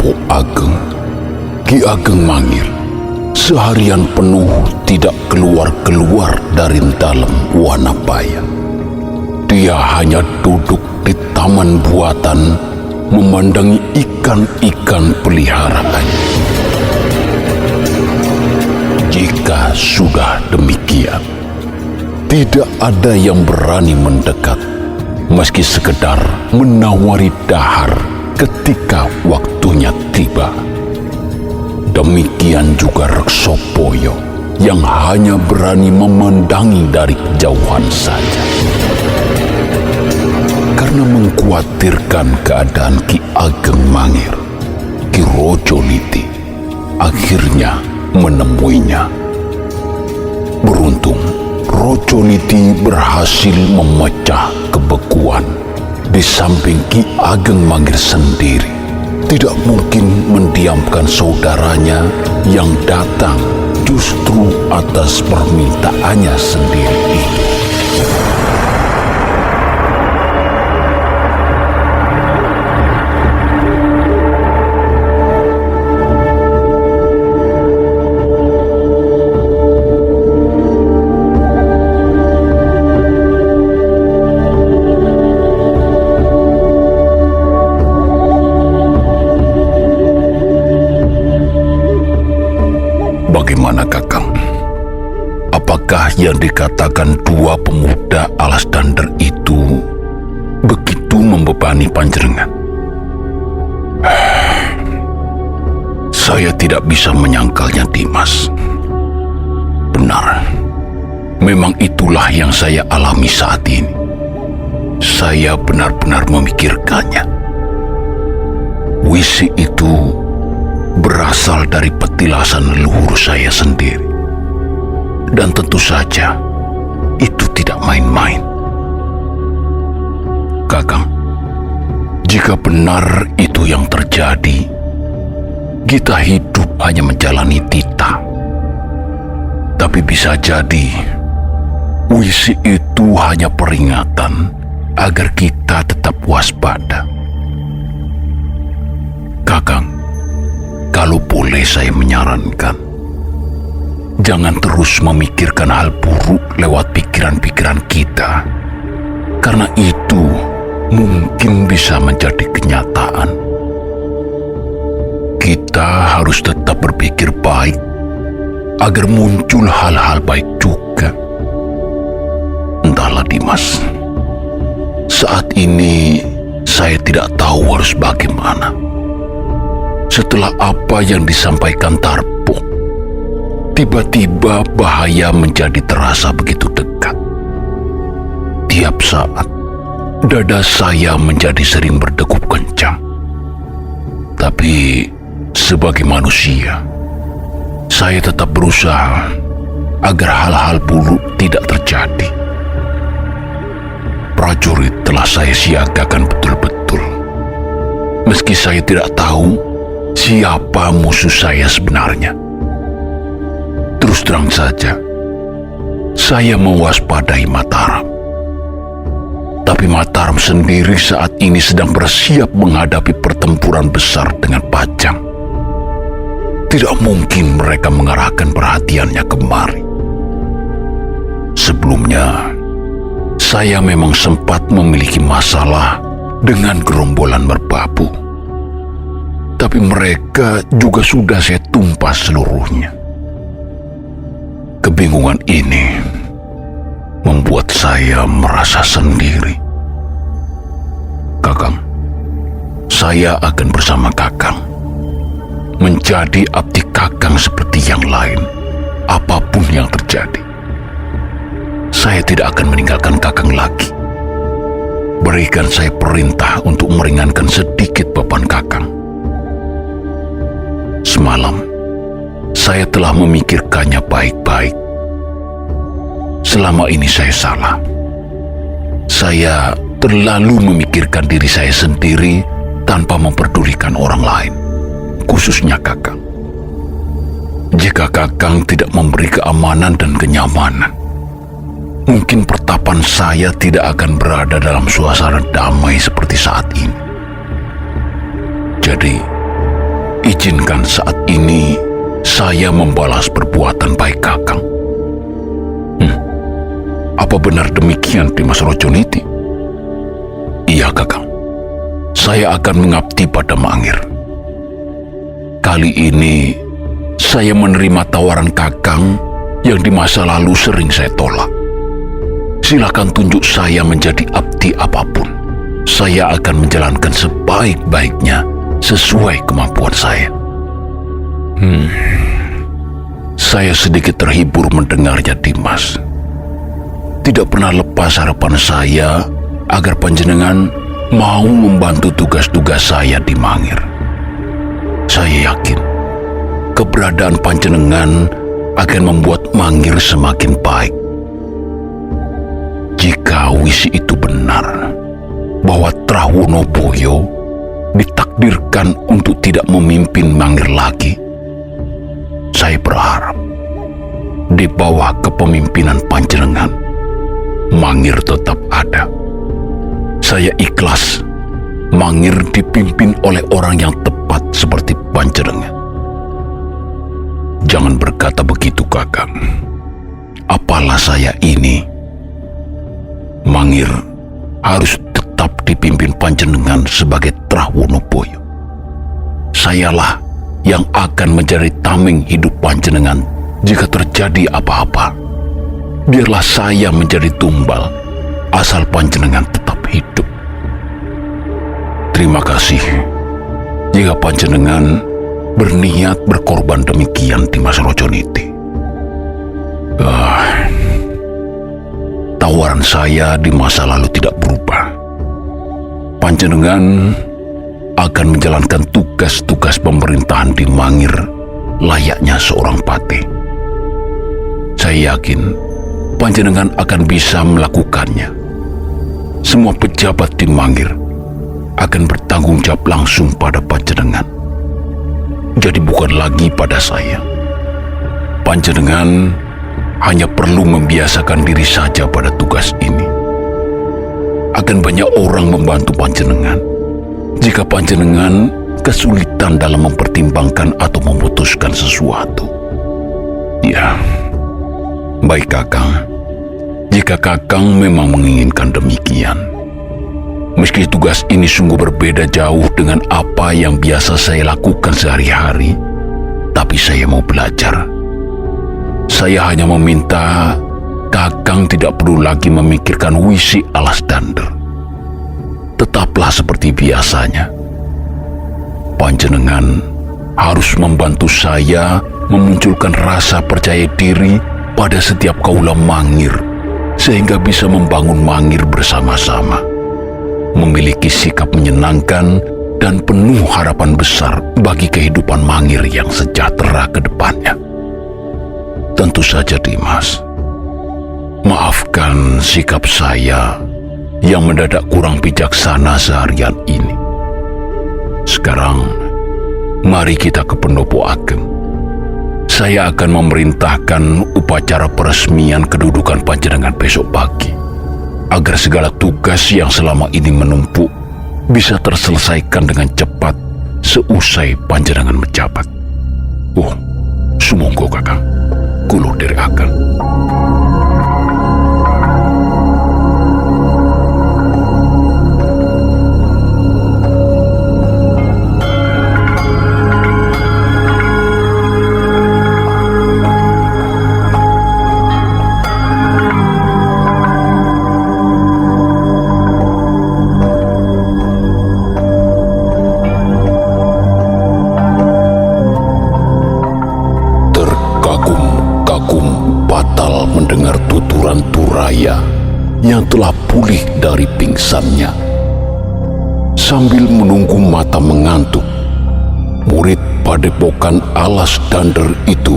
Tempo Ageng, Ki Ageng Mangir seharian penuh tidak keluar-keluar dari dalam Wanapaya. Dia hanya duduk di taman buatan memandangi ikan-ikan peliharaannya. Jika sudah demikian, tidak ada yang berani mendekat, meski sekedar menawari dahar ketika waktunya tiba. Demikian juga Reksopoyo yang hanya berani memandangi dari kejauhan saja. Karena mengkhawatirkan keadaan Ki Ageng Mangir, Ki Rojoniti akhirnya menemuinya. Beruntung, Rojoniti berhasil memecah kebekuan. Di samping Ki Ageng Mangir sendiri tidak mungkin mendiamkan saudaranya yang datang justru atas permintaannya sendiri itu. Bagaimana Kakang? Apakah yang dikatakan dua pemuda alas dander itu begitu membebani panjenengan? Saya tidak bisa menyangkalnya, Dimas. Benar, memang itulah yang saya alami saat ini. Saya benar-benar memikirkannya. Wisi itu berasal dari petilasan leluhur saya sendiri. Dan tentu saja, itu tidak main-main. Kakang, jika benar itu yang terjadi, kita hidup hanya menjalani titah. Tapi bisa jadi, wisi itu hanya peringatan agar kita tetap waspada. Kakang, kalau boleh saya menyarankan, jangan terus memikirkan hal buruk lewat pikiran-pikiran kita, karena itu mungkin bisa menjadi kenyataan. Kita harus tetap berpikir baik agar muncul hal-hal baik juga. Entahlah Dimas, saat ini saya tidak tahu harus bagaimana. Setelah apa yang disampaikan Tarpo, tiba-tiba bahaya menjadi terasa begitu dekat. Tiap saat, dada saya menjadi sering berdegup kencang. Tapi, sebagai manusia, saya tetap berusaha agar hal-hal buruk tidak terjadi. Prajurit telah saya siagakan betul-betul. Meski saya tidak tahu siapa musuh saya sebenarnya. Terus terang saja, saya mewaspadai Mataram. Tapi Mataram sendiri saat ini sedang bersiap menghadapi pertempuran besar dengan Pajang. Tidak mungkin mereka mengarahkan perhatiannya kemari. Sebelumnya, saya memang sempat memiliki masalah dengan gerombolan merbabu. Tapi mereka juga sudah saya tumpas seluruhnya. Kebingungan ini membuat saya merasa sendiri. Kakang, saya akan bersama Kakang, menjadi abdi Kakang seperti yang lain, apapun yang terjadi. Saya tidak akan meninggalkan Kakang lagi. Berikan saya perintah untuk meringankan sedikit beban Kakang. Semalam, saya telah memikirkannya baik-baik. Selama ini saya salah. Saya terlalu memikirkan diri saya sendiri tanpa memperdulikan orang lain, khususnya Kakang. Jika Kakang tidak memberi keamanan dan kenyamanan, mungkin pertapan saya tidak akan berada dalam suasana damai seperti saat ini. Jadi, Izinkan saat ini saya membalas perbuatan baik Kakang. Apa benar demikian, Dimas Rojoniti? Iya, Kakang. Saya akan mengabdi pada Mangir. Kali ini saya menerima tawaran Kakang yang di masa lalu sering saya tolak. Silakan tunjuk saya menjadi abdi apapun. Saya akan menjalankan sebaik-baiknya sesuai kemampuan saya. Saya sedikit terhibur mendengarnya, Dimas. Tidak pernah lepas harapan saya agar panjenengan mau membantu tugas-tugas saya di Mangir. Saya yakin keberadaan panjenengan akan membuat Mangir semakin baik. Jika wisi itu benar, bahwa Trawonoboyo ditakdirkan untuk tidak memimpin Mangir lagi, saya berharap di bawah kepemimpinan panjenengan, Mangir tetap ada. Saya ikhlas Mangir dipimpin oleh orang yang tepat seperti panjenengan. Jangan berkata begitu, Kakang. Apalah saya ini. Mangir harus tetap dipimpin panjenengan sebagai Trawonoboyo. Sayalah yang akan menjadi tameng hidup panjenengan jika terjadi apa-apa. Biarlah saya menjadi tumbal, asal panjenengan tetap hidup. Terima kasih jika panjenengan berniat berkorban demikian, Dimas Rojoniti. Tawaran saya di masa lalu tidak berubah. Panjenengan akan menjalankan tugas-tugas pemerintahan di Mangir layaknya seorang patih. Saya yakin panjenengan akan bisa melakukannya. Semua pejabat di Mangir akan bertanggung jawab langsung pada panjenengan. Jadi bukan lagi pada saya. Panjenengan hanya perlu membiasakan diri saja pada tugas ini. Akan banyak orang membantu panjenengan jika panjenengan kesulitan dalam mempertimbangkan atau memutuskan sesuatu. Ya, baik Kakang. Jika Kakang memang menginginkan demikian. Meski tugas ini sungguh berbeda jauh dengan apa yang biasa saya lakukan sehari-hari, tapi saya mau belajar. Saya hanya meminta Kakang tidak perlu lagi memikirkan wisi alas dander. Tetaplah seperti biasanya. Panjenengan harus membantu saya memunculkan rasa percaya diri pada setiap kaula Mangir, sehingga bisa membangun Mangir bersama-sama, memiliki sikap menyenangkan dan penuh harapan besar bagi kehidupan Mangir yang sejahtera ke depannya. Tentu saja, Dimas, maafkan sikap saya yang mendadak kurang bijaksana seharian ini. Sekarang, mari kita ke Pendopo Ageng. Saya akan memerintahkan upacara peresmian kedudukan panjenengan besok pagi, agar segala tugas yang selama ini menumpuk bisa terselesaikan dengan cepat seusai panjenengan menjabat. Sumangga Kakang, kula dherekaken. Mendengar tuturan Turaya yang telah pulih dari pingsannya. Sambil menunggu mata mengantuk, murid padepokan alas dander itu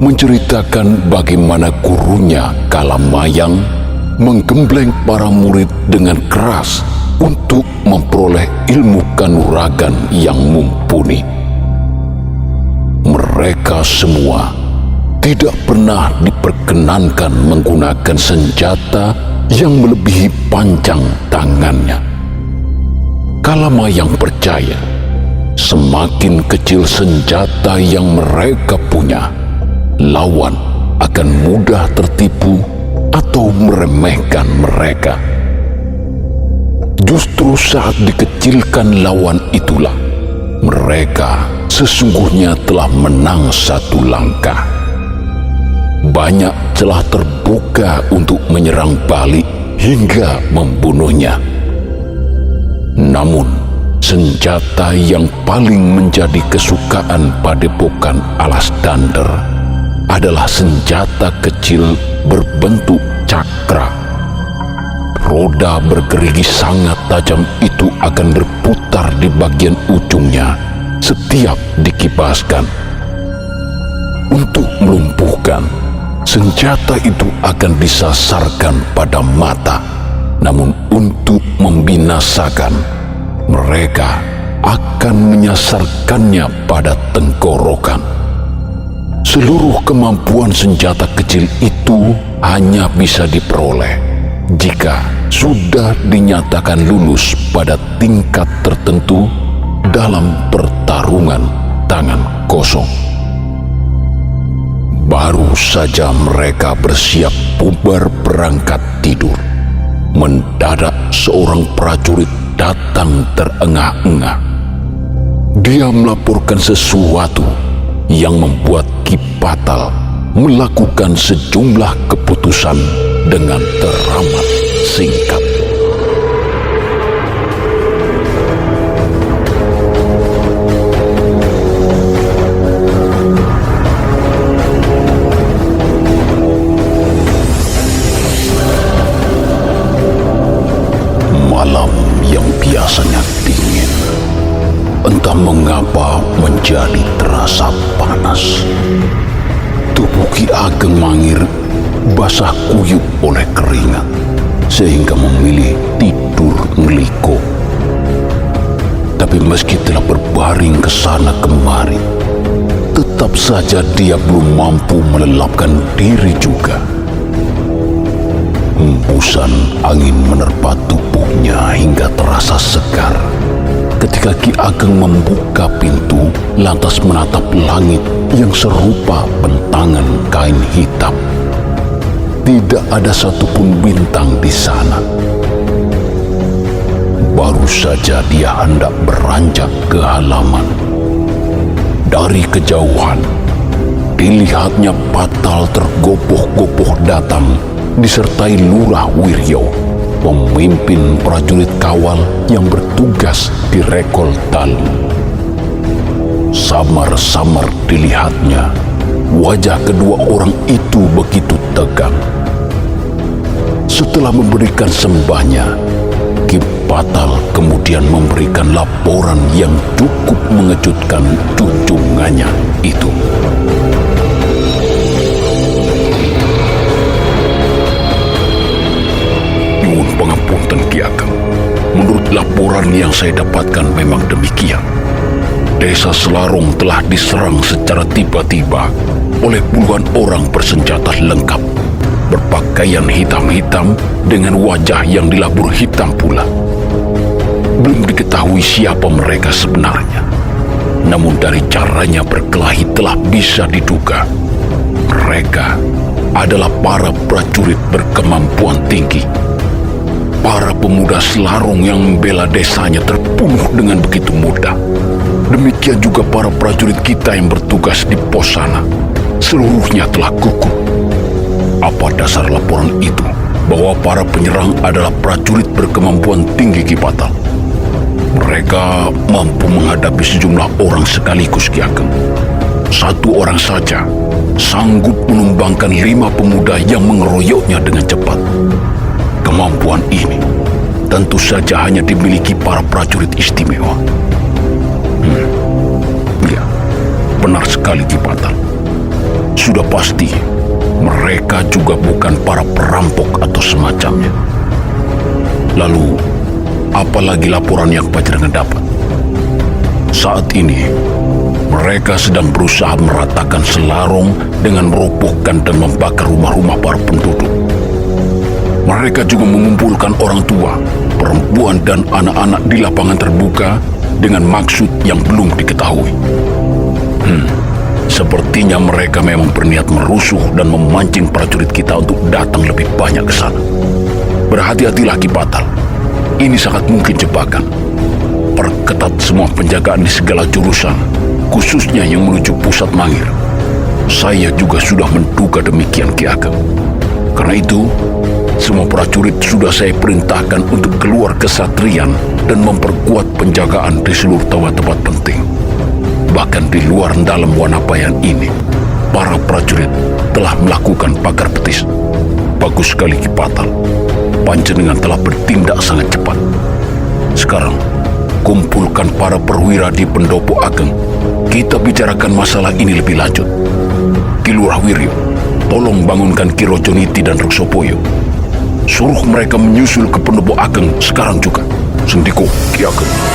menceritakan bagaimana gurunya Kalamayang menggembleng para murid dengan keras untuk memperoleh ilmu kanuragan yang mumpuni. Mereka semua tidak pernah diperkenankan menggunakan senjata yang melebihi panjang tangannya. Kalamayang percaya semakin kecil senjata yang mereka punya, lawan akan mudah tertipu atau meremehkan mereka. Justru saat dikecilkan lawan itulah mereka sesungguhnya telah menang satu langkah. Banyak celah terbuka untuk menyerang balik hingga membunuhnya. Namun, senjata yang paling menjadi kesukaan padepokan Alasdander adalah senjata kecil berbentuk cakra. Roda bergerigi sangat tajam itu akan berputar di bagian ujungnya setiap dikibaskan. Untuk melumpuhkan, senjata itu akan disasarkan pada mata, namun untuk membinasakan, mereka akan menyasarkannya pada tenggorokan. Seluruh kemampuan senjata kecil itu hanya bisa diperoleh jika sudah dinyatakan lulus pada tingkat tertentu dalam pertarungan tangan kosong. Baru saja mereka bersiap bubar berangkat tidur, mendadak seorang prajurit datang terengah-engah. Dia melaporkan sesuatu yang membuat Ki Patal melakukan sejumlah keputusan dengan teramat singkat. Malam yang biasanya dingin, entah mengapa menjadi terasa panas. Tubuh Ki Ageng Mangir basah kuyup oleh keringat, sehingga memilih tidur ngeliko. Tapi meski telah berbaring ke sana kemari, tetap saja dia belum mampu melelapkan diri juga. Hembusan angin menerpa tubuhnya hingga terasa segar. Ketika Ki Ageng membuka pintu, lantas menatap langit yang serupa bentangan kain hitam. Tidak ada satupun bintang di sana. Baru saja dia hendak beranjak ke halaman. Dari kejauhan, dilihatnya Patal tergopoh-gopoh datang disertai Lurah Wiryo, pemimpin prajurit kawal yang bertugas di Rekol Talu. Samar-samar dilihatnya, wajah kedua orang itu begitu tegang. Setelah memberikan sembahnya, Ki Patal kemudian memberikan laporan yang cukup mengejutkan junjungannya itu. Nyuwun pangapunten Ki Ageng. Menurut laporan yang saya dapatkan memang demikian. Desa Selarong telah diserang secara tiba-tiba oleh puluhan orang bersenjata lengkap, berpakaian hitam-hitam dengan wajah yang dilabur hitam pula. Belum diketahui siapa mereka sebenarnya. Namun dari caranya berkelahi telah bisa diduga mereka adalah para prajurit berkemampuan tinggi. Para pemuda Selarong yang membela desanya terbunuh dengan begitu mudah. Demikian juga para prajurit kita yang bertugas di pos sana. Seluruhnya telah gugur. Apa dasar laporan itu bahwa para penyerang adalah prajurit berkemampuan tinggi Ki Patal? Mereka mampu menghadapi sejumlah orang sekaligus Ki Ageng. Satu orang saja sanggup menumbangkan 5 pemuda yang mengeroyoknya dengan cepat. Kemampuan ini tentu saja hanya dimiliki para prajurit istimewa. Ya, benar sekali Ki Patal. Sudah pasti mereka juga bukan para perampok atau semacamnya. Lalu, apalagi laporan yang Panjenengan dapat? Saat ini, mereka sedang berusaha meratakan Selarong dengan merobohkan dan membakar rumah-rumah para penduduk. Mereka juga mengumpulkan orang tua, perempuan dan anak-anak di lapangan terbuka dengan maksud yang belum diketahui. Sepertinya mereka memang berniat merusuh dan memancing prajurit kita untuk datang lebih banyak ke sana. Berhati-hatilah Ki Patal. Ini sangat mungkin jebakan. Perketat semua penjagaan di segala jurusan, khususnya yang menuju pusat Mangir. Saya juga sudah menduga demikian Ki Ageng. Karena itu, semua prajurit sudah saya perintahkan untuk keluar ke Satrian dan memperkuat penjagaan di seluruh tempat-tempat penting. Bahkan di luar dalam Wanabayan ini, para prajurit telah melakukan pagar betis. Bagus sekali Ki Patal. Panjenengan telah bertindak sangat cepat. Sekarang, kumpulkan para perwira di Pendopo Ageng. Kita bicarakan masalah ini lebih lanjut. Ki Lurah Wiryo, tolong bangunkan Ki Rojoniti dan Reksopoyo. Suruh mereka menyusul ke Pendopo Ageng sekarang juga. Sendiko Ki Ageng.